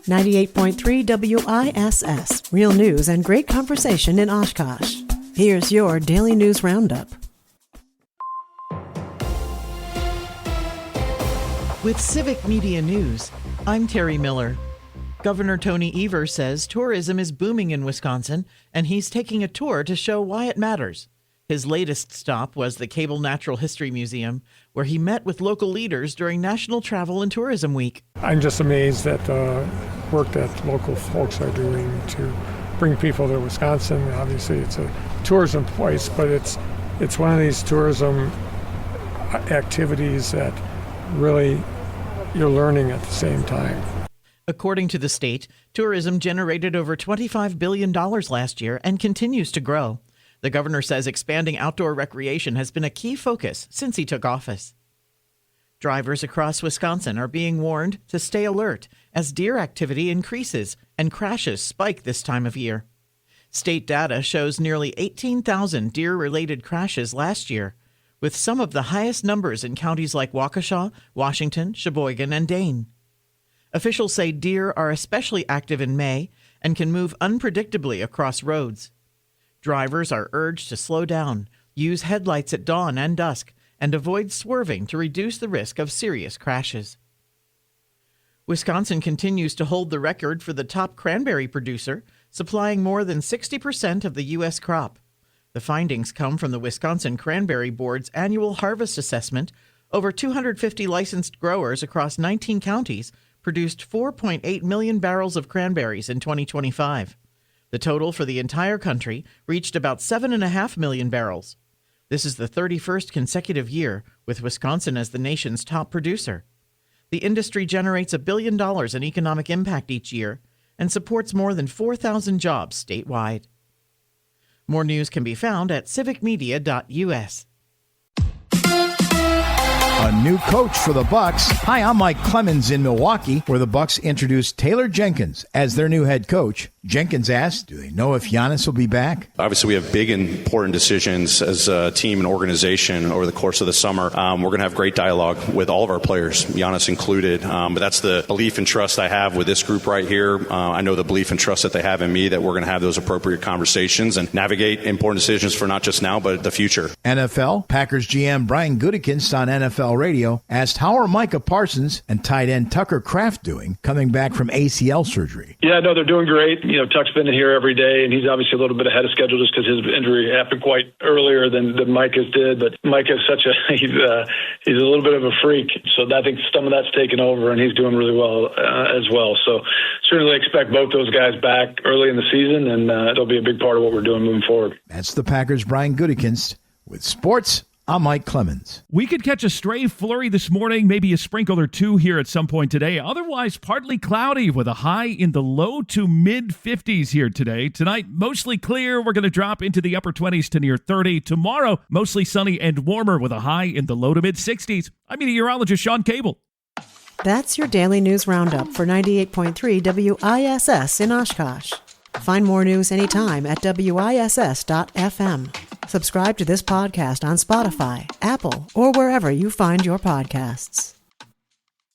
98.3 WISS. Real news and great conversation in Oshkosh. Here's your Daily News Roundup. With Civic Media News, I'm Terry Miller. Governor Tony Evers says tourism is booming in Wisconsin, and he's taking a tour to show why it matters. His latest stop was the Cable Natural History Museum, where he met with local leaders during National Travel and Tourism Week. I'm just amazed at the work that local folks are doing to bring people to Wisconsin. Obviously, it's a tourism place, but it's one of these tourism activities that really you're learning at the same time. According to the state, tourism generated over $25 billion last year and continues to grow. The governor says expanding outdoor recreation has been a key focus since he took office. Drivers across Wisconsin are being warned to stay alert as deer activity increases and crashes spike this time of year. State data shows nearly 18,000 deer-related crashes last year, with some of the highest numbers in counties like Waukesha, Washington, Sheboygan, and Dane. Officials say deer are especially active in May and can move unpredictably across roads. Drivers are urged to slow down, use headlights at dawn and dusk, and avoid swerving to reduce the risk of serious crashes. Wisconsin continues to hold the record for the top cranberry producer, supplying more than 60% of the U.S. crop. The findings come from the Wisconsin Cranberry Board's annual harvest assessment. Over 250 licensed growers across 19 counties produced 4.8 million barrels of cranberries in 2025. The total for the entire country reached about 7.5 million barrels. This is the 31st consecutive year with Wisconsin as the nation's top producer. The industry generates $1 billion in economic impact each year and supports more than 4,000 jobs statewide. More news can be found at civicmedia.us. A new coach for the Bucks. Hi, I'm Mike Clemens in Milwaukee, where the Bucks introduced Taylor Jenkins as their new head coach. Jenkins asked, do they know if Giannis will be back? Obviously, we have big and important decisions as a team and organization over the course of the summer. We're going to have great dialogue with all of our players, Giannis included. But that's the belief and trust I have with this group right here. I know the belief and trust that they have in me, that we're going to have those appropriate conversations and navigate important decisions for not just now, but the future. NFL, Packers GM Brian Gutekunst on NFL Radio asked how are Micah Parsons and tight end Tucker Kraft doing coming back from ACL surgery? Yeah, no, they're doing great. You know, Tuck's been here every day, and he's obviously a little bit ahead of schedule just because his injury happened quite earlier than Micah's did. But Micah's he's a little bit of a freak, so I think some of that's taken over, and he's doing really well as well. So certainly expect both those guys back early in the season, and it'll be a big part of what we're doing moving forward. That's the Packers' Brian Gutekunst with sports. I'm Mike Clemens. We could catch a stray flurry this morning, maybe a sprinkle or two here at some point today. Otherwise, partly cloudy with a high in the low to mid-50s here today. Tonight, mostly clear. We're going to drop into the upper 20s to near 30. Tomorrow, mostly sunny and warmer with a high in the low to mid-60s. I'm meteorologist Sean Cable. That's your Daily News Roundup for 98.3 WISS in Oshkosh. Find more news anytime at WISS.FM. Subscribe to this podcast on Spotify, Apple, or wherever you find your podcasts.